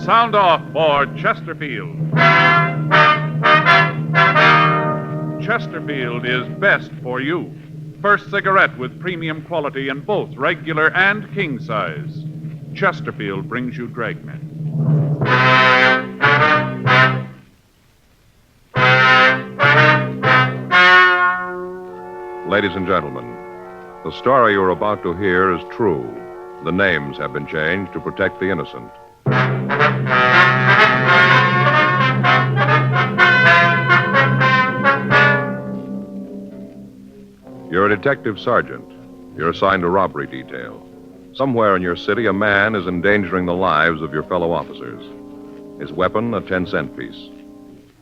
Sound off for Chesterfield. Chesterfield is best for you. First cigarette with premium quality in both regular and king size. Chesterfield brings you Dragnet. Ladies and gentlemen, the story you're about to hear is true. The names have been changed to protect the innocent. You're a detective sergeant. You're assigned to robbery detail. Somewhere in your city, a man is endangering the lives of your fellow officers. His weapon, a 10-cent piece.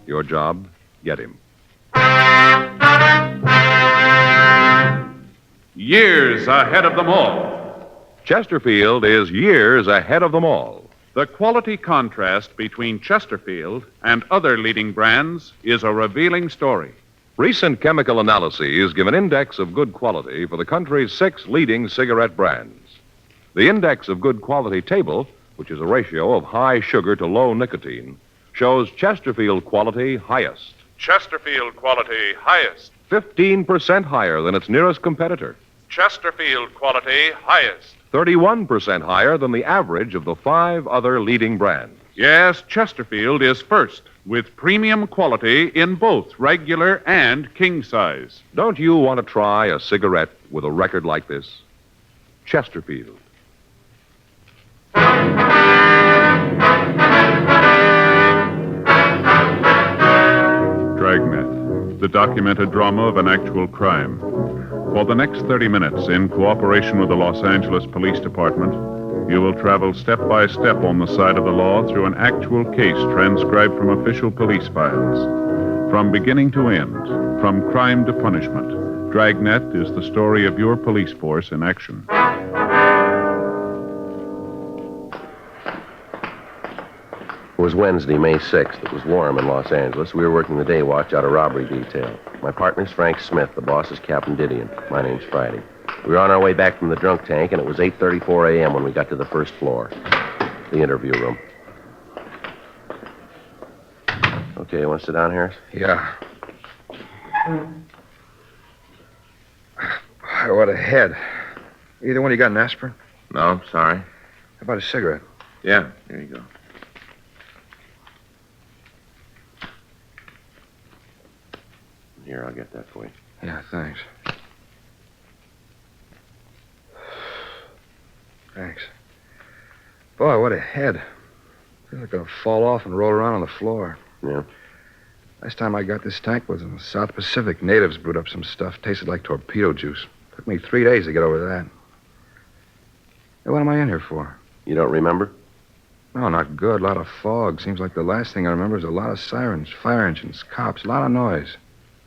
Your job, get him. Years ahead of them all. Chesterfield is years ahead of them all. The quality contrast between Chesterfield and other leading brands is a revealing story. Recent chemical analyses give an index of good quality for the country's 6 leading cigarette brands. The index of good quality table, which is a ratio of high sugar to low nicotine, shows Chesterfield quality highest. Chesterfield quality highest. 15% higher than its nearest competitor. Chesterfield quality highest. 31% higher than the average of the 5 other leading brands. Yes, Chesterfield is first, with premium quality in both regular and king size. Don't you want to try a cigarette with a record like this? Chesterfield. Dragnet, the documented drama of an actual crime. For the next 30 minutes, in cooperation with the Los Angeles Police Department, you will travel step by step on the side of the law through an actual case transcribed from official police files. From beginning to end, from crime to punishment, Dragnet is the story of your police force in action. It was Wednesday, May 6th. It was warm in Los Angeles. We were working the day watch out of robbery detail. My partner's Frank Smith. The boss is Captain Didion. My name's Friday. We were on our way back from the drunk tank, and it was 8:34 a.m. when we got to the first floor, the interview room. Okay, you want to sit down, Harris? Yeah. What a head. Either one, you got an aspirin? No, sorry. How about a cigarette? Yeah, here you go. Here, I'll get that for you. Yeah, thanks. Thanks. Boy, what a head. Feels like I'll fall off and roll around on the floor. Yeah? Last time I got this tank was in the South Pacific. Natives brewed up some stuff. Tasted like torpedo juice. Took me 3 days to get over that. Hey, what am I in here for? You don't remember? No, not good. A lot of fog. Seems like the last thing I remember is a lot of sirens, fire engines, cops, a lot of noise.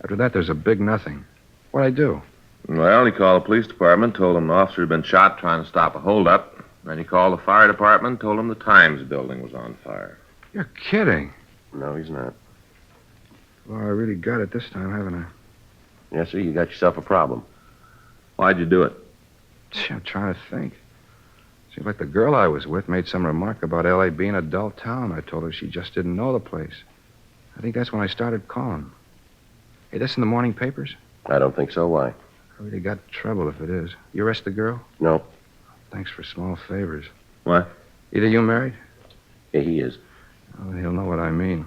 After that, there's a big nothing. What'd I do? Well, he called the police department, told them an officer had been shot trying to stop a holdup. Then he called the fire department, told them the Times building was on fire. You're kidding. No, he's not. Well, I really got it this time, haven't I? Yes, sir, you got yourself a problem. Why'd you do it? Gee, I'm trying to think. Seems like the girl I was with made some remark about L.A. being a dull town. I told her she just didn't know the place. I think that's when I started calling. Hey, this in the morning papers? I don't think so. Why? I really got trouble if it is. You arrest the girl? No. Thanks for small favors. What? Either you married? Yeah, he is. Oh, he'll know what I mean.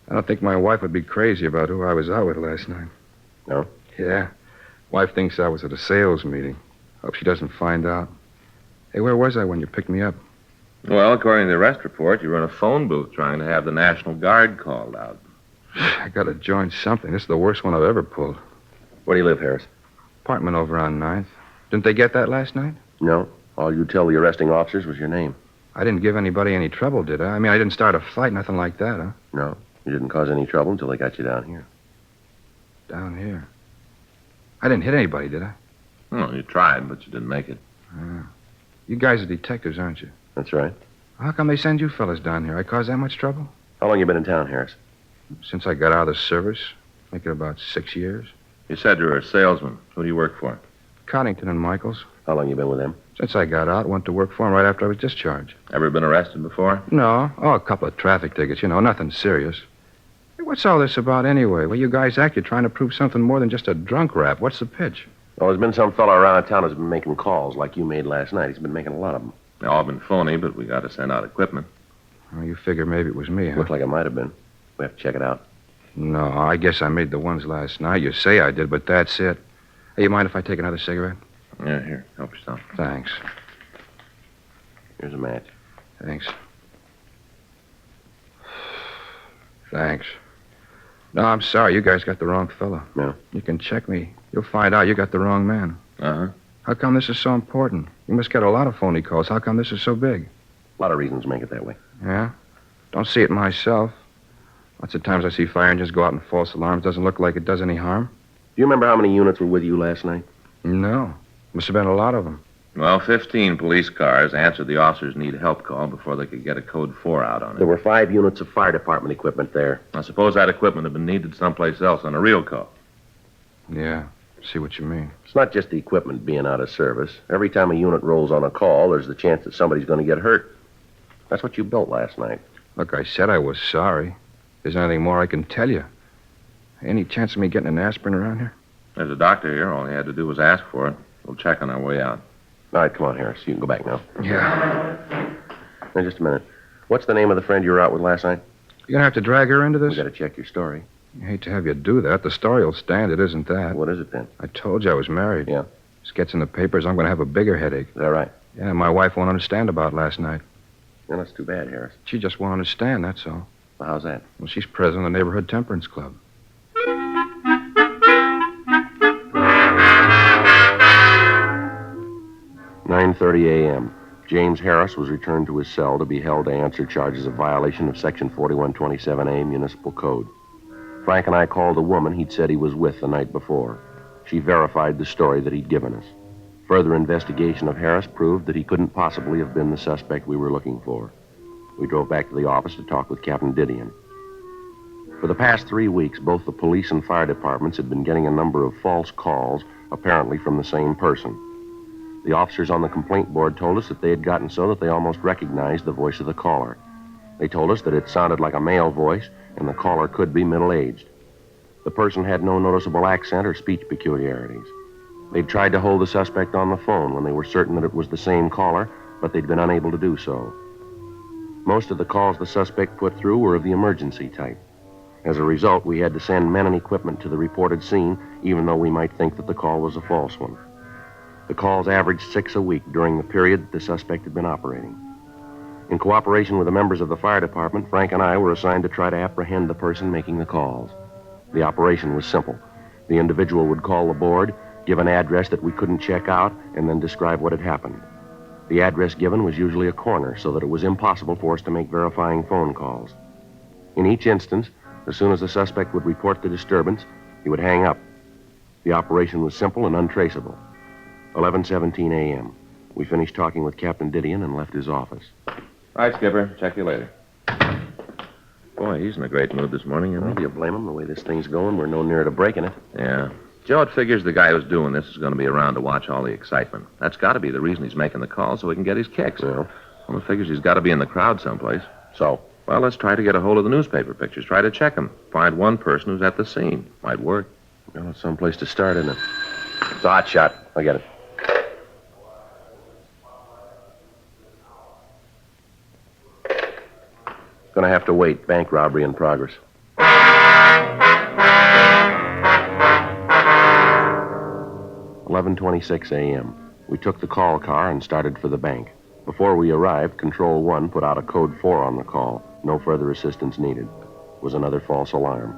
I don't think my wife would be crazy about who I was out with last night. No? Yeah. Wife thinks I was at a sales meeting. Hope she doesn't find out. Hey, where was I when you picked me up? Well, according to the arrest report, you were in a phone booth trying to have the National Guard called out. I gotta join something. This is the worst one I've ever pulled. Where do you live, Harris? Apartment over on 9th. Didn't they get that last night? No. All you tell the arresting officers was your name. I didn't give anybody any trouble, did I? I mean, I didn't start a fight, nothing like that, huh? No. You didn't cause any trouble until they got you down here. Down here. I didn't hit anybody, did I? Well, you tried, but you didn't make it. You guys are detectives, aren't you? That's right. How come they send you fellas down here? I caused that much trouble? How long you been in town, Harris? Since I got out of the service. Make it about 6 years. You said you were a salesman. Who do you work for? Coddington and Michaels. How long you been with them? Since I got out, went to work for him right after I was discharged. Ever been arrested before? No. Oh, a couple of traffic tickets, nothing serious. Hey, what's all this about anyway? Well, you guys act you're trying to prove something more than just a drunk rap. What's the pitch? Well, there's been some fellow around town who's been making calls like you made last night. He's been making a lot of them. They all been phony, but we got to send out equipment. Oh, you figure maybe it was me, huh? Looks like it might have been. We have to check it out. No, I guess I made the ones last night. You say I did, but that's it. Hey, you mind if I take another cigarette? Yeah, here. Help yourself. Thanks. Here's a match. Thanks. Thanks. No, I'm sorry. You guys got the wrong fella. No. You can check me. You'll find out you got the wrong man. Uh-huh. How come this is so important? You must get a lot of phony calls. How come this is so big? A lot of reasons make it that way. Yeah? Don't see it myself. Lots of times I see fire engines go out in false alarms. Doesn't look like it does any harm. Do you remember how many units were with you last night? No. Must have been a lot of them. Well, 15 police cars answered the officers' need help call before they could get a code 4 out on There it. were 5 units of fire department equipment there. I suppose that equipment had been needed someplace else on a real call. Yeah. See what you mean. It's not just the equipment being out of service. Every time a unit rolls on a call, there's the chance that somebody's going to get hurt. That's what you built last night. Look, I said I was sorry. There's anything more I can tell you. Any chance of me getting an aspirin around here? There's a doctor here. All he had to do was ask for it. We'll check on our way out. All right, come on, Harris. You can go back now. Yeah. Now, just a minute. What's the name of the friend you were out with last night? You gonna have to drag her into We this? got to check your story. I hate to have you do that. The story will stand. It isn't that. What is it then? I told you I was married. Yeah. This gets in the papers. I'm gonna have a bigger headache. Is that right? Yeah, my wife won't understand about last night. Yeah, that's too bad, Harris. She just won't understand, that's all. Well, how's that? Well, she's president of the neighborhood temperance club. "9:30 a.m. James Harris was returned to his cell to be held to answer charges of violation of Section 4127A Municipal Code. Frank and I called the woman he'd said he was with the night before. She verified the story that he'd given us. Further investigation of Harris proved that he couldn't possibly have been the suspect we were looking for. We drove back to the office to talk with Captain Didion. For the past 3 weeks, both the police and fire departments had been getting a number of false calls, apparently from the same person. The officers on the complaint board told us that they had gotten so that they almost recognized the voice of the caller. They told us that it sounded like a male voice, and the caller could be middle-aged. The person had no noticeable accent or speech peculiarities. They'd tried to hold the suspect on the phone when they were certain that it was the same caller, but they'd been unable to do so. Most of the calls the suspect put through were of the emergency type. As a result, we had to send men and equipment to the reported scene, even though we might think that the call was a false one. The calls averaged 6 a week during the period that the suspect had been operating. In cooperation with the members of the fire department, Frank and I were assigned to try to apprehend the person making the calls. The operation was simple. The individual would call the board, give an address that we couldn't check out, and then describe what had happened. The address given was usually a corner, so that it was impossible for us to make verifying phone calls. In each instance, as soon as the suspect would report the disturbance, he would hang up. The operation was simple and untraceable. 11:17 a.m. We finished talking with Captain Didion and left his office. All right, Skipper. Check you later. Boy, he's in a great mood this morning, isn't Well, he? do you blame him? The way this thing's going, we're no nearer to breaking it. Yeah. Joe, it figures the guy who's doing this is going to be around to watch all the excitement. That's got to be the reason he's making the call, so he can get his kicks. Well, Well, it figures he's got to be in the crowd someplace. so, Well, let's try to get a hold of the newspaper pictures. Try to check them. Find one person who's at the scene. Might work. well, it's someplace to start, isn't it? It's a hot shot. I get it. Gonna have to wait. Bank robbery in progress. 11:26 a.m. We took the call car and started for the bank. Before we arrived, Control 1 put out a code 4 on the call. No further assistance needed. It was another false alarm.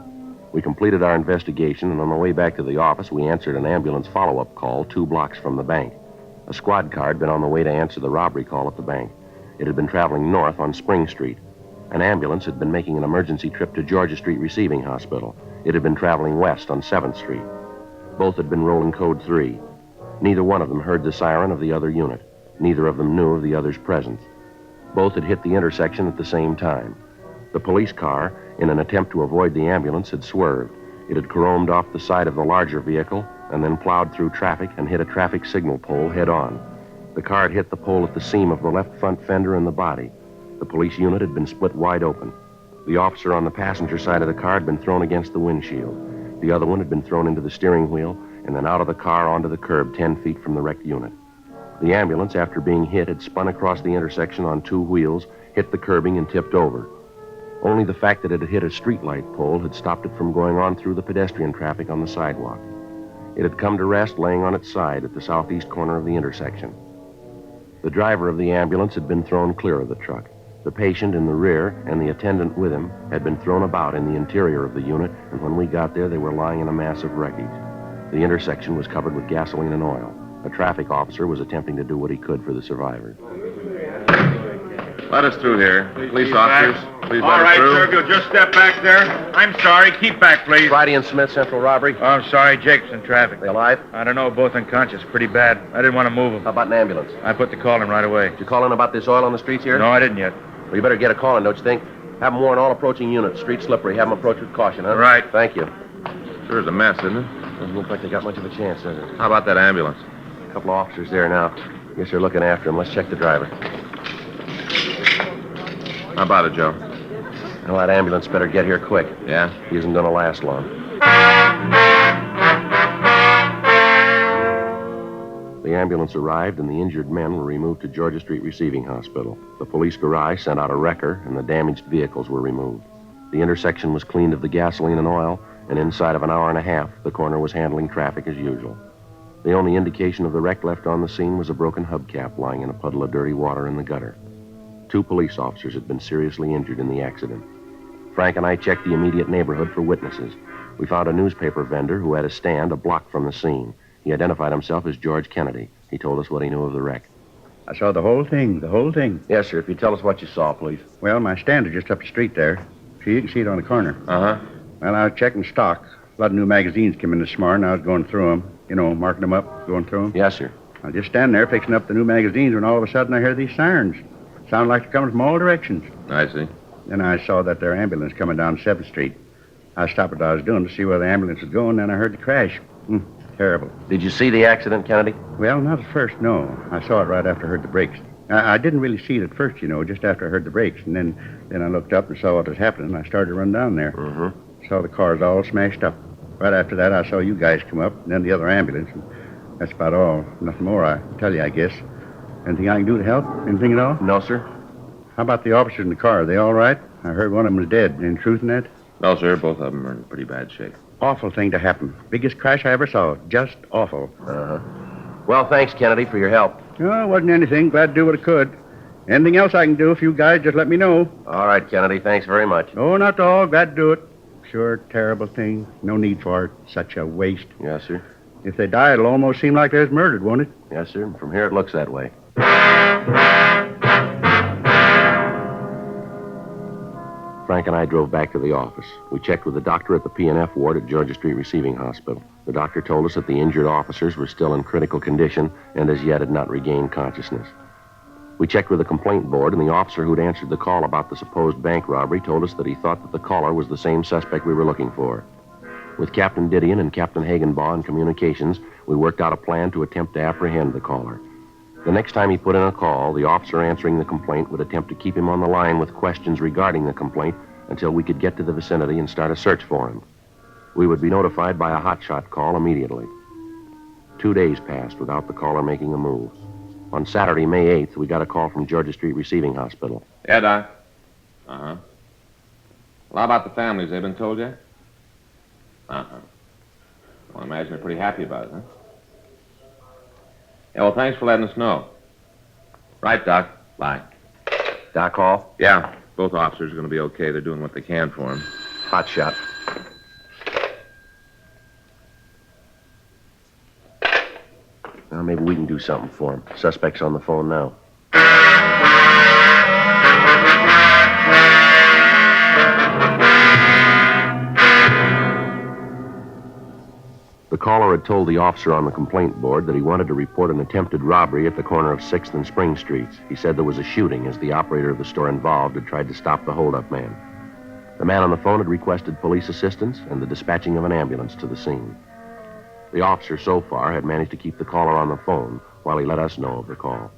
We completed our investigation, and on the way back to the office, we answered an ambulance follow-up call 2 blocks from the bank. A squad car had been on the way to answer the robbery call at the bank. It had been traveling north on Spring Street. An ambulance had been making an emergency trip to Georgia Street Receiving Hospital. It had been traveling west on 7th Street. Both had been rolling code 3. Neither one of them heard the siren of the other unit. Neither of them knew of the other's presence. Both had hit the intersection at the same time. The police car, in an attempt to avoid the ambulance, had swerved. It had caromed off the side of the larger vehicle and then plowed through traffic and hit a traffic signal pole head-on. The car had hit the pole at the seam of the left front fender and the body. The police unit had been split wide open. The officer on the passenger side of the car had been thrown against the windshield. The other one had been thrown into the steering wheel and then out of the car onto the curb 10 feet from the wrecked unit. The ambulance, after being hit, had spun across the intersection on 2 wheels, hit the curbing, and tipped over. Only the fact that it had hit a streetlight pole had stopped it from going on through the pedestrian traffic on the sidewalk. It had come to rest laying on its side at the southeast corner of the intersection. The driver of the ambulance had been thrown clear of the truck. The patient in the rear and the attendant with him had been thrown about in the interior of the unit, and when we got there, they were lying in a mass of wreckage. The intersection was covered with gasoline and oil. A traffic officer was attempting to do what he could for the survivors. Let us through here. Police officers, please All let us right, through. sir, if you'll just step back there. I'm sorry. Keep back, please. Friday and Smith, central robbery. Oh, I'm sorry. Jake's in traffic. They alive? I don't know. Both unconscious. Pretty bad. I didn't want to move How them. about an ambulance? I put the call in right away. Did you call in about this oil on the streets here? No, I didn't yet. Well, you better get a call in, don't you think? Have them warn all approaching units. Street slippery. Have them approach with caution, huh? Right. Thank you. Sure is a mess, isn't it? Doesn't look like they got much of a chance, does it? How about that ambulance? A couple of officers there now. Guess they're looking after him. Let's check the driver. How about it, Joe? Well, that ambulance better get here quick. Yeah? He isn't going to last long. The ambulance arrived, and the injured men were removed to Georgia Street Receiving Hospital. The police garage sent out a wrecker, and the damaged vehicles were removed. The intersection was cleaned of the gasoline and oil, and inside of an hour and a half, the coroner was handling traffic as usual. The only indication of the wreck left on the scene was a broken hubcap lying in a puddle of dirty water in the gutter. 2 police officers had been seriously injured in the accident. Frank and I checked the immediate neighborhood for witnesses. We found a newspaper vendor who had a stand a block from the scene. He identified himself as George Kennedy. He told us what he knew of the wreck. I saw the whole thing. Yes, sir. If you tell us what you saw, please. Well, my stand is just up the street there. So you can see it on the corner. Uh-huh. Well, I was checking stock. A lot of new magazines came in this morning. I was going through them. You know, marking them up, going through them. Yes, sir. I was just standing there fixing up the new magazines when all of a sudden I heard these sirens. Sounded like they're coming from all directions. I see. Then I saw that their ambulance coming down 7th Street. I stopped what I was doing to see where the ambulance was going, then I heard the crash. Terrible. Did you see the accident, Kennedy? Well, not at first, no. I saw it right after I heard the brakes. I didn't really see it at first, you know, just after I heard the brakes. And then I looked up and saw what was happening, and I started to run down there. Mm-hmm. Saw the cars all smashed up. Right after that, I saw you guys come up, and then the other ambulance. And that's about all. Nothing more I can tell you, I guess. Anything I can do to help? Anything at all? No, sir. How about the officers in the car? Are they all right? I heard one of them was dead. Any truth in that? No, sir. Both of them are in pretty bad shape. Awful thing to happen. Biggest crash I ever saw. Just awful. Uh-huh. Well, thanks, Kennedy, for your help. Oh, it wasn't anything. Glad to do what I could. Anything else I can do, if you guys just let me know. All right, Kennedy. Thanks very much. Oh, not all. Glad to do it. Sure, terrible thing. No need for it. Such a waste. Yes, sir. If they die, it'll almost seem like they was murdered, won't it? Yes, sir. From here, it looks that way. Frank and I drove back to the office. We checked with the doctor at the P&F ward at Georgia Street Receiving Hospital. The doctor told us that the injured officers were still in critical condition and as yet had not regained consciousness. We checked with the complaint board, and the officer who'd answered the call about the supposed bank robbery told us that he thought that the caller was the same suspect we were looking for. With Captain Didion and Captain Hagenbaugh in communications, we worked out a plan to attempt to apprehend the caller. The next time he put in a call, the officer answering the complaint would attempt to keep him on the line with questions regarding the complaint until we could get to the vicinity and start a search for him. We would be notified by a hotshot call immediately. 2 days passed without the caller making a move. On Saturday, May 8th, we got a call from Georgia Street Receiving Hospital. Yeah, Doc. Uh-huh. Well, how about the families? They been told yet? Uh-huh. Well, I imagine they're pretty happy about it, huh? Yeah, well, thanks for letting us know. Right, Doc. Bye. Doc Hall? Yeah, both officers are going to be okay. They're doing what they can for him. Hot shot. Well, maybe we can do something for him. Suspect's on the phone now. The caller had told the officer on the complaint board that he wanted to report an attempted robbery at the corner of 6th and Spring Streets. He said there was a shooting as the operator of the store involved had tried to stop the holdup man. The man on the phone had requested police assistance and the dispatching of an ambulance to the scene. The officer, so far, had managed to keep the caller on the phone while he let us know of the call.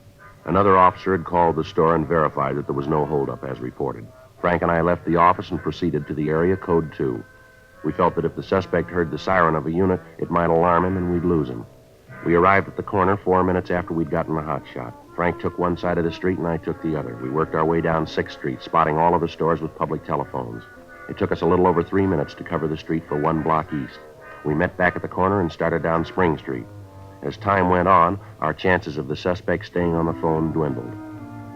Another officer had called the store and verified that there was no holdup as reported. Frank and I left the office and proceeded to the area code 2. We felt that if the suspect heard the siren of a unit, it might alarm him and we'd lose him. We arrived at the corner 4 minutes after we'd gotten the hot shot. Frank took one side of the street and I took the other. We worked our way down 6th Street, spotting all of the stores with public telephones. It took us a little over 3 minutes to cover the street for 1 block east. We met back at the corner and started down Spring Street. As time went on, our chances of the suspect staying on the phone dwindled.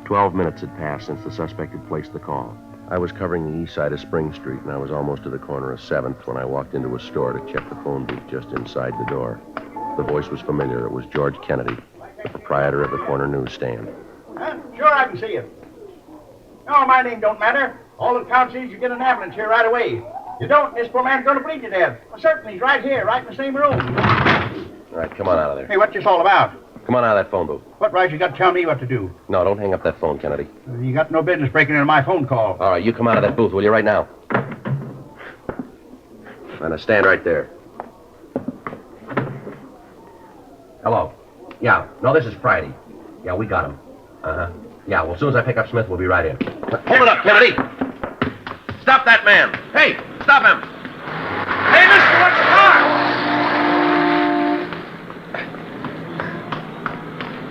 12 minutes had passed since the suspect had placed the call. I was covering the east side of Spring Street, and I was almost to the corner of 7th when I walked into a store to check the phone booth just inside the door. The voice was familiar. It was George Kennedy, the proprietor of the corner newsstand. Sure, I can see you. No, my name don't matter. All that counts is you get an ambulance here right away. You don't, this poor man's going to bleed to death. Well, certainly, he's right here, right in the same room. All right, come on out of there. Hey, what's this all about? Come on out of that phone booth. What right you got to tell me what to do? No, don't hang up that phone, Kennedy. You got no business breaking into my phone call. All right, you come out of that booth, will you, right now? Now, stand right there. Hello. Yeah. No, this is Friday. Yeah, we got him. Uh-huh. Yeah, well, as soon as I pick up Smith, we'll be right in. Hold it up, Kennedy! Stop that man! Hey, stop him! Hey, mister, what's the car?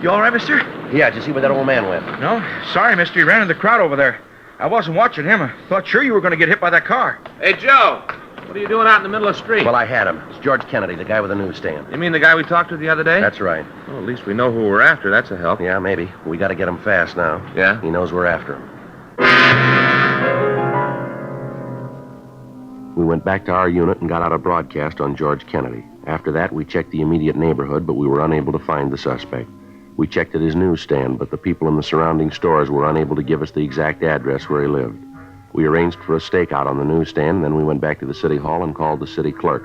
You all right, mister? Yeah, did you see where that old man went? No. Sorry, mister. He ran in the crowd over there. I wasn't watching him. I thought sure you were going to get hit by that car. Hey, Joe, what are you doing out in the middle of the street? Well, I had him. It's George Kennedy, the guy with the newsstand. You mean the guy we talked to the other day? That's right. Well, at least we know who we're after. That's a help. Yeah, maybe. We got to get him fast now. Yeah? He knows we're after him. We went back to our unit and got out a broadcast on George Kennedy. After that, we checked the immediate neighborhood, but we were unable to find the suspect. We checked at his newsstand, but the people in the surrounding stores were unable to give us the exact address where he lived. We arranged for a stakeout on the newsstand, and then we went back to the city hall and called the city clerk.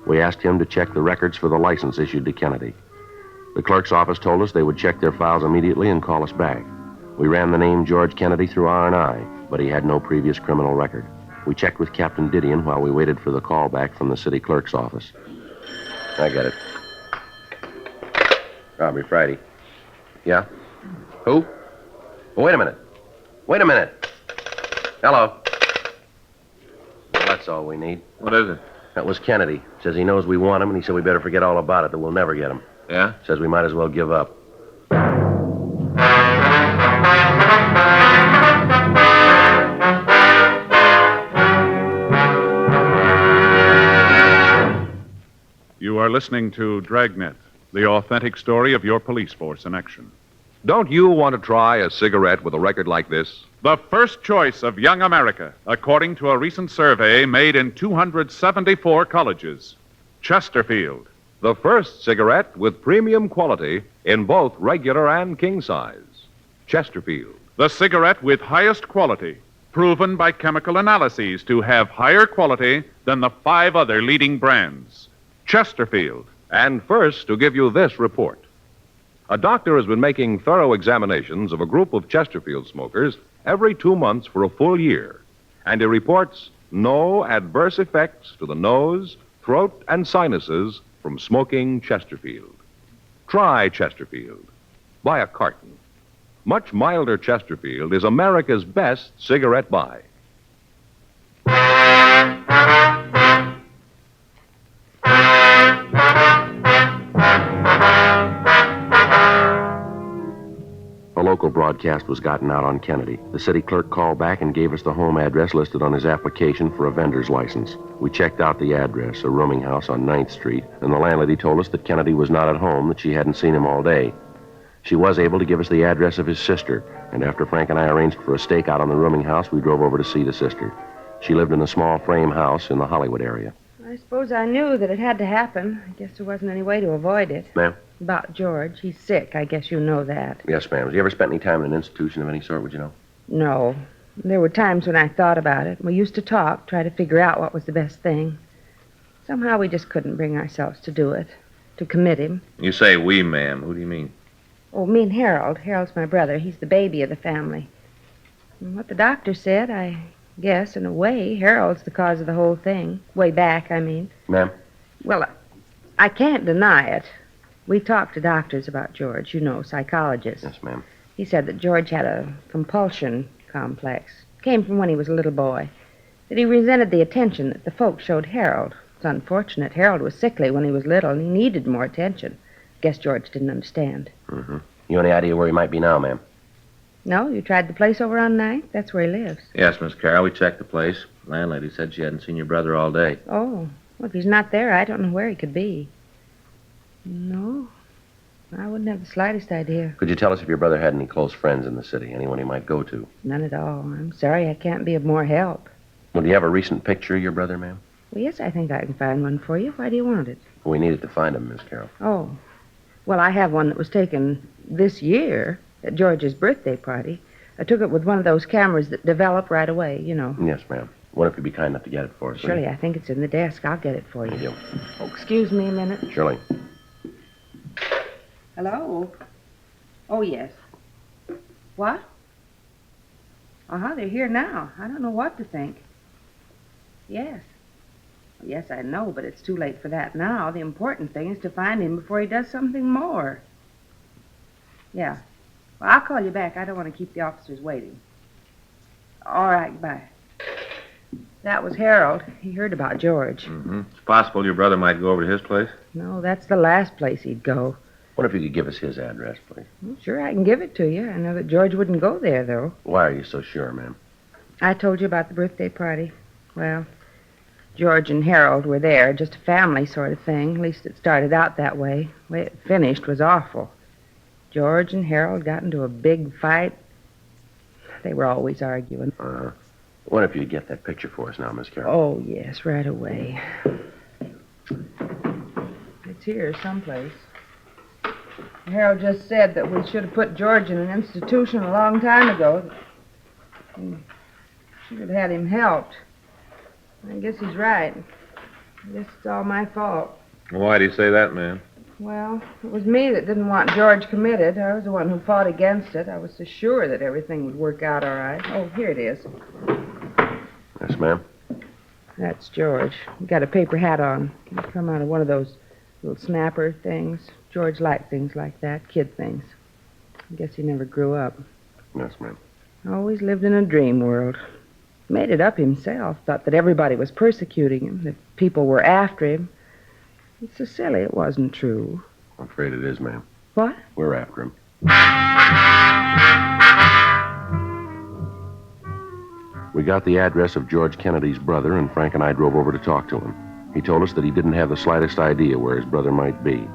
We asked him to check the records for the license issued to Kennedy. The clerk's office told us they would check their files immediately and call us back. We ran the name George Kennedy through R&I, but he had no previous criminal record. We checked with Captain Didion while we waited for the call back from the city clerk's office. I got it. Robbery Friday. Yeah? Who? Oh, wait a minute. Wait a minute. Hello. Well, that's all we need. What is it? That was Kennedy. Says he knows we want him, and he said we better forget all about it, that we'll never get him. Yeah? Says we might as well give up. You are listening to Dragnet, the authentic story of your police force in action. Don't you want to try a cigarette with a record like this? The first choice of young America, according to a recent survey made in 274 colleges. Chesterfield. The first cigarette with premium quality in both regular and king size. Chesterfield. The cigarette with highest quality, proven by chemical analyses to have higher quality than the 5 other leading brands. Chesterfield. And first, to give you this report. A doctor has been making thorough examinations of a group of Chesterfield smokers every 2 months for a full year. And he reports no adverse effects to the nose, throat, and sinuses from smoking Chesterfield. Try Chesterfield. Buy a carton. Much milder Chesterfield is America's best cigarette buy. A local broadcast was gotten out on Kennedy. The city clerk called back and gave us the home address listed on his application for a vendor's license. We checked out the address, a rooming house on 9th Street, and the landlady told us that Kennedy was not at home, that she hadn't seen him all day. She was able to give us the address of his sister, and after Frank and I arranged for a stakeout on the rooming house, we drove over to see the sister. She lived in a small frame house in the Hollywood area. I suppose I knew that it had to happen. I guess there wasn't any way to avoid it. Ma'am? About George. He's sick. I guess you know that. Yes, ma'am. Have you ever spent any time in an institution of any sort, would you know? No. There were times when I thought about it. We used to talk, try to figure out what was the best thing. Somehow we just couldn't bring ourselves to do it, to commit him. You say we, ma'am. Who do you mean? Oh, me and Harold. Harold's my brother. He's the baby of the family. And what the doctor said, I guess, in a way, Harold's the cause of the whole thing. Way back, I mean. Ma'am? Well, I can't deny it. We talked to doctors about George, psychologists. Yes, ma'am. He said that George had a compulsion complex. Came from when he was a little boy. That he resented the attention that the folks showed Harold. It's unfortunate. Harold was sickly when he was little, and he needed more attention. Guess George didn't understand. Mm-hmm. You any idea where he might be now, ma'am? No? You tried the place over on 9th? That's where he lives. Yes, Miss Carroll, we checked the place. Landlady said she hadn't seen your brother all day. Oh. Well, if he's not there, I don't know where he could be. No. I wouldn't have the slightest idea. Could you tell us if your brother had any close friends in the city, anyone he might go to? None at all. I'm sorry I can't be of more help. Well, do you have a recent picture of your brother, ma'am? Well, yes, I think I can find one for you. Why do you want it? We needed to find him, Miss Carroll. Oh. Well, I have one that was taken this year at George's birthday party. I took it with one of those cameras that develop right away, Yes, ma'am. What if you'd be kind enough to get it for us? Surely, I think it's in the desk. I'll get it for you. Thank you. Oh, excuse me a minute. Surely. Hello? Oh, yes. What? Uh-huh, they're here now. I don't know what to think. Yes. Yes, I know, but it's too late for that now. The important thing is to find him before he does something more. Yeah. Well, I'll call you back. I don't want to keep the officers waiting. All right, bye. That was Harold. He heard about George. Mm-hmm. It's possible your brother might go over to his place. No, that's the last place he'd go. What if you could give us his address, please? Well, sure, I can give it to you. I know that George wouldn't go there, though. Why are you so sure, ma'am? I told you about the birthday party. Well, George and Harold were there, just a family sort of thing. At least it started out that way. The way it finished was awful. George and Harold got into a big fight. They were always arguing. What if you get that picture for us now, Miss Carroll? Oh, yes, right away. It's here someplace. Harold just said that we should have put George in an institution a long time ago. Should have had him helped. I guess he's right. I guess it's all my fault. Why do you say that, ma'am? Well, it was me that didn't want George committed. I was the one who fought against it. I was so sure that everything would work out all right. Oh, here it is. Yes, ma'am. That's George. He got a paper hat on. He come out of one of those little snapper things. George liked things like that, kid things. I guess he never grew up. Yes, ma'am. Always lived in a dream world. Made it up himself. Thought that everybody was persecuting him, that people were after him. It's so silly it wasn't true. I'm afraid it is, ma'am. What? We're after him. We got the address of George Kennedy's brother, and Frank and I drove over to talk to him. He told us that he didn't have the slightest idea where his brother might be.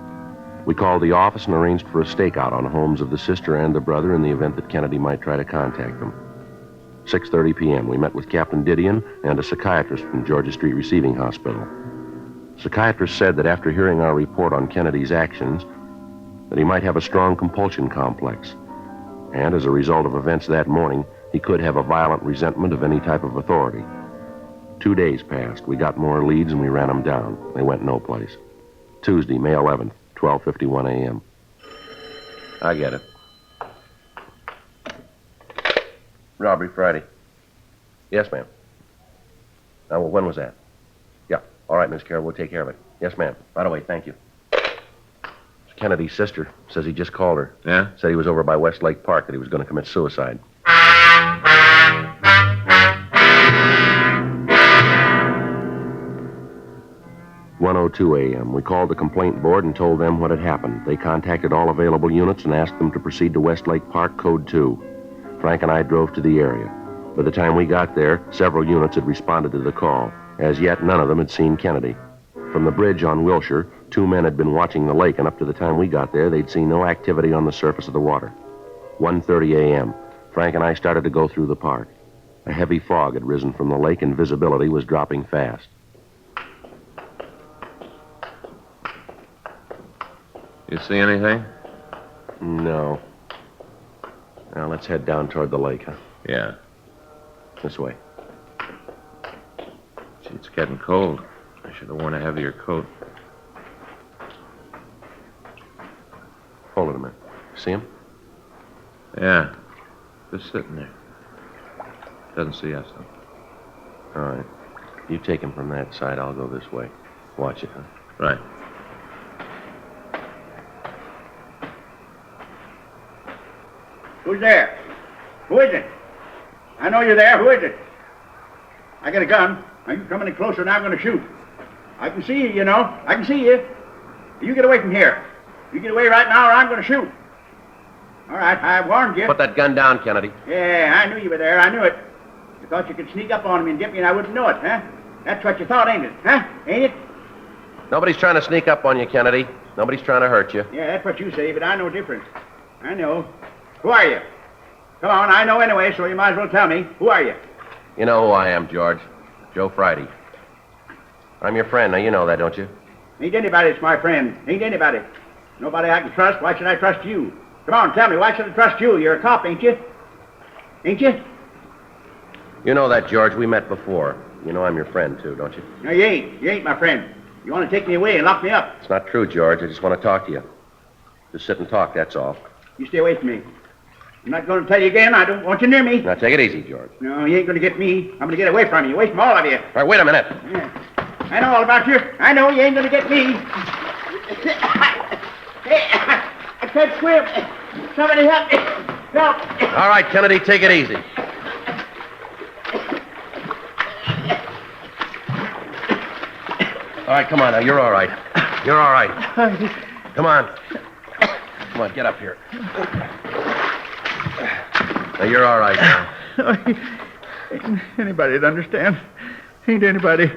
We called the office and arranged for a stakeout on homes of the sister and the brother in the event that Kennedy might try to contact them. 6:30 p.m., we met with Captain Didion and a psychiatrist from Georgia Street Receiving Hospital. Psychiatrist said that after hearing our report on Kennedy's actions, that he might have a strong compulsion complex. And as a result of events that morning, he could have a violent resentment of any type of authority. 2 days passed. We got more leads and we ran them down. They went no place. Tuesday, May 11th, 12:51 a.m. I get it. Robbery Friday. Yes, ma'am. Now, well, when was that? Yeah. All right, Miss Carroll, we'll take care of it. Yes, ma'am. Right away, thank you. It's Kennedy's sister. Says he just called her. Yeah? Said he was over by Westlake Park, that he was going to commit suicide. (1:02 a.m.) We called the complaint board and told them what had happened. They contacted all available units and asked them to proceed to Westlake Park, Code 2. Frank and I drove to the area. By the time we got there, several units had responded to the call. As yet, none of them had seen Kennedy. From the bridge on Wilshire, 2 men had been watching the lake, and up to the time we got there, they'd seen no activity on the surface of the water. 1:30 a.m., Frank and I started to go through the park. A heavy fog had risen from the lake, and visibility was dropping fast. You see anything? No. Now, let's head down toward the lake, huh? Yeah. This way. Gee, it's getting cold. I should have worn a heavier coat. Hold it a minute. See him? Yeah. Just sitting there. Doesn't see us, though. All right. You take him from that side. I'll go this way. Watch it, huh? Right. Who's there? Who is it? I know you're there. Who is it? I got a gun. Now you come any closer and I'm going to shoot. I can see you, you know. I can see you. You get away from here. You get away right now or I'm going to shoot. All right, I warned you. Put that gun down, Kennedy. Yeah, I knew you were there. I knew it. You thought you could sneak up on me and get me and I wouldn't know it, huh? That's what you thought, ain't it? Huh? Ain't it? Nobody's trying to sneak up on you, Kennedy. Nobody's trying to hurt you. Yeah, that's what you say, but I know different. I know. Who are you? Come on, I know anyway, so you might as well tell me. Who are you? You know who I am, George. Joe Friday. I'm your friend. Now, you know that, don't you? Ain't anybody that's my friend. Ain't anybody. Nobody I can trust. Why should I trust you? Come on, tell me, why should I trust you? You're a cop, ain't you? Ain't you? You know that, George. We met before. You know I'm your friend, too, don't you? No, you ain't. You ain't my friend. You want to take me away and lock me up. It's not true, George. I just want to talk to you. Just sit and talk, that's all. You stay away from me. I'm not going to tell you again. I don't want you near me. Now, take it easy, George. No, you ain't going to get me. I'm going to get away from you. Away from all of you. All right, wait a minute. Yeah. I know all about you. I know you ain't going to get me. Hey, I can't swim. Somebody help me. Help. All right, Kennedy, take it easy. All right, come on now. You're all right. You're all right. Come on. Come on, get up here. Now, you're all right now. Ain't anybody that understand. Ain't anybody.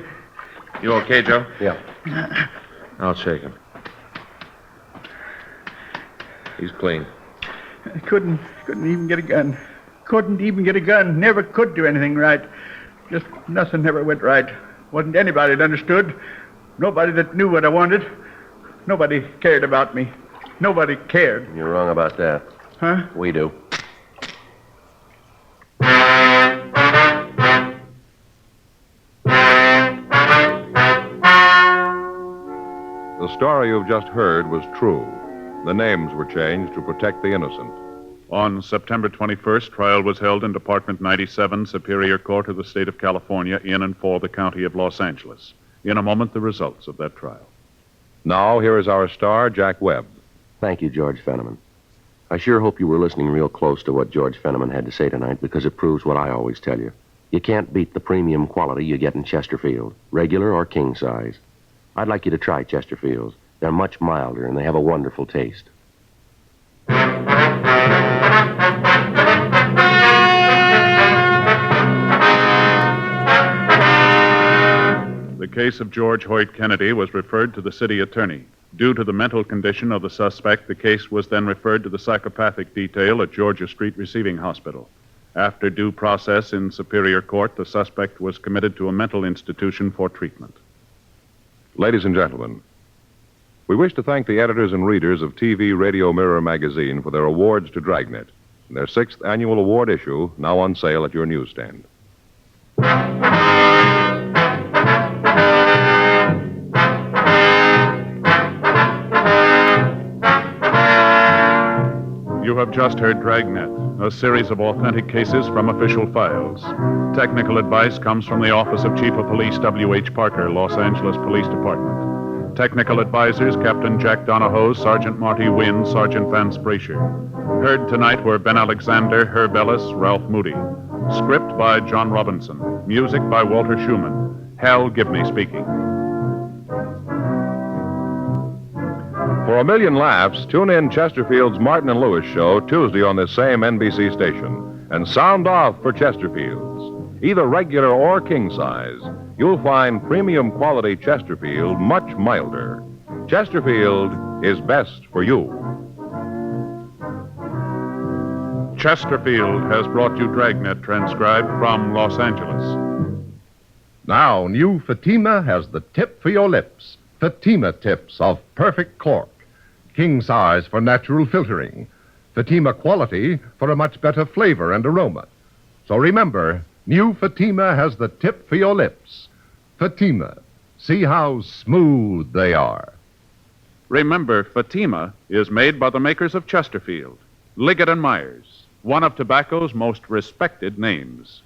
You okay, Joe? Yeah. I'll shake him. He's clean. I couldn't even get a gun. Couldn't even get a gun. Never could do anything right. Just nothing ever went right. Wasn't anybody that understood. Nobody that knew what I wanted. Nobody cared about me. Nobody cared. You're wrong about that. Huh? We do. The story you've just heard was true. The names were changed to protect the innocent. On September 21st, trial was held in Department 97, Superior Court of the State of California, in and for the County of Los Angeles. In a moment, the results of that trial. Now, here is our star, Jack Webb. Thank you, George Fenneman. I sure hope you were listening real close to what George Fenneman had to say tonight, because it proves what I always tell you. You can't beat the premium quality you get in Chesterfield, regular or king size. I'd like you to try Chesterfields. They're much milder, and they have a wonderful taste. The case of George Hoyt Kennedy was referred to the city attorney. Due to the mental condition of the suspect, the case was then referred to the psychopathic detail at Georgia Street Receiving Hospital. After due process in Superior Court, the suspect was committed to a mental institution for treatment. Ladies and gentlemen, we wish to thank the editors and readers of TV Radio Mirror magazine for their awards to Dragnet, and their 6th annual award issue, now on sale at your newsstand. You have just heard Dragnet, a series of authentic cases from official files. Technical advice comes from the Office of Chief of Police W.H. Parker, Los Angeles Police Department. Technical advisors, Captain Jack Donahoe, Sergeant Marty Wynn, Sergeant Vance Brasher. Heard tonight were Ben Alexander, Herb Ellis, Ralph Moody. Script by John Robinson. Music by Walter Schumann. Hal Gibney speaking. For a million laughs, tune in Chesterfield's Martin and Lewis show Tuesday on this same NBC station. And sound off for Chesterfield's. Either regular or king size, you'll find premium quality Chesterfield much milder. Chesterfield is best for you. Chesterfield has brought you Dragnet, transcribed from Los Angeles. Now, new Fatima has the tip for your lips. Fatima tips of perfect cork. King size for natural filtering. Fatima quality for a much better flavor and aroma. So remember, new Fatima has the tip for your lips. Fatima. See how smooth they are. Remember, Fatima is made by the makers of Chesterfield, Liggett and Myers, one of tobacco's most respected names.